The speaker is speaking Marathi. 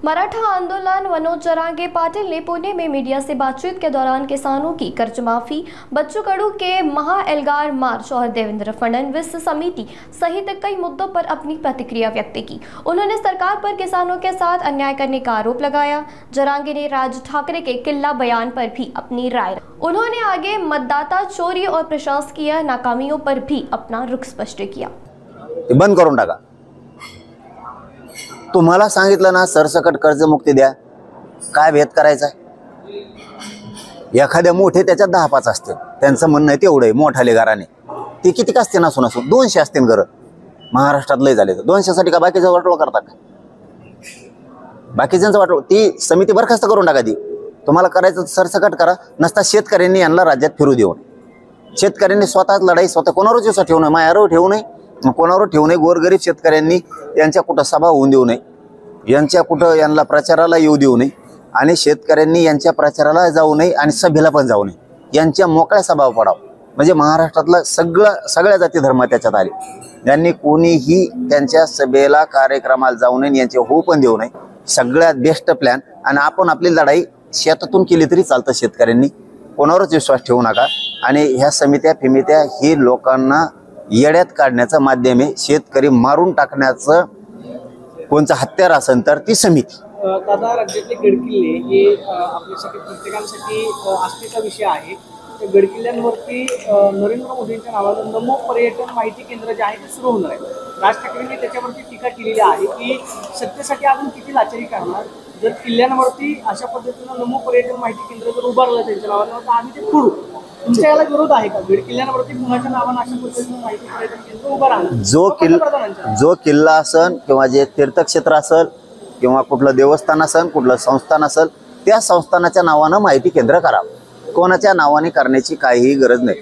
मराठा आंदोलन मनोज जरांगे पाटिल ने पुणे में मीडिया से बातचीत के दौरान किसानों की कर्ज माफी, बच्चू कडू के महा-एल्गार मार्च और देवेंद्र फडणवीस समिति सहित कई मुद्दों पर अपनी प्रतिक्रिया व्यक्त की। उन्होंने सरकार पर किसानों के साथ अन्याय करने का आरोप लगाया। जरांगे ने राज ठाकरे के किल्ला बयान पर भी अपनी राय। उन्होंने आगे मतदाता चोरी और प्रशासकीय नाकामियों पर भी अपना रुख स्पष्ट किया। बंद करून टाका। तुम्हाला सांगितलं ना सरसकट कर्जमुक्ती द्या, काय भेद करायचा? एखाद्या मोठे त्याच्यात 10-5 असते, त्यांचं म्हणणं आहे तेवढं आहे मोठाले घराने, ते किती असते नसून 200 असतील घर महाराष्ट्रात लय झाले, 200 साठी का बाकीचं वाटोळ करता का? बाकीच्यांचं वाटोळ ती समिती बरखास्त करून टाका। ती तुम्हाला करायचं सरसकट करा, नसता शेतकऱ्यांनी यांना राज्यात फिरू देऊ नये। शेतकऱ्यांनी स्वतःच लढाई स्वतः कोणावरच ठेवू नये, मायावर ठेवू नये, कोणावर ठेवू नये। गोरगरीब शेतकऱ्यांनी यांच्या कुठं सभा होऊन देऊ नये, यांच्या कुठं यांना प्रचाराला येऊ देऊ नये, आणि शेतकऱ्यांनी यांच्या प्रचाराला जाऊ नये आणि सभेला पण जाऊ नये। यांच्या मोकळ्या सभा पडाव, म्हणजे महाराष्ट्रातला सगळ्या जाती धर्म त्याच्यात आले। यांनी कोणीही त्यांच्या सभेला कार्यक्रमाला जाऊ नये, यांचे होऊ पण देऊ नये। सगळ्यात बेस्ट प्लॅन। आणि आपण आपली लढाई शेतातून केली तरी चालतं। शेतकऱ्यांनी कोणावरच विश्वास ठेवू नका। आणि ह्या समित्या फिमित्या ही लोकांना येड्यात काढण्याचं माध्यम आहे। शेतकरी मारून टाकण्याचं कोणचं हत्यार असेल तर ती समिती। दादा, राज्यातले गडकिल्ले हे आपल्यासाठी प्रत्येकासाठी आस्थेचा विषय आहे। त्या गडकिल्ल्यांवरती नरेंद्र मोदींच्या नावानं नमो पर्यटन माहिती केंद्र जे आहे ते सुरू होणार आहे। राज ठाकरेंनी त्याच्यावरती टीका केलेली आहे की सत्तेसाठी आपण किती लाचारी करणार, जर किल्ल्यांवरती अशा पद्धतीनं नमो पर्यटन माहिती केंद्र जर उभारलं त्यांच्या नावानं तर आम्ही ते फोडू। तुमच्या याला विरोध आहे का? किल्ल्यांवरती कुणाच्या नावानं अशा पद्धतीनं माहिती पर्यटन केंद्र उभा राहणार? जो किल्ला असेल किंवा जे तीर्थक्षेत्र असेल किंवा कुठलं देवस्थान असेल, कुठलं संस्थान असेल, त्या संस्थानाच्या नावानं माहिती केंद्र करावं। कोणाच्या नावाने करण्याची काहीही गरज नाही।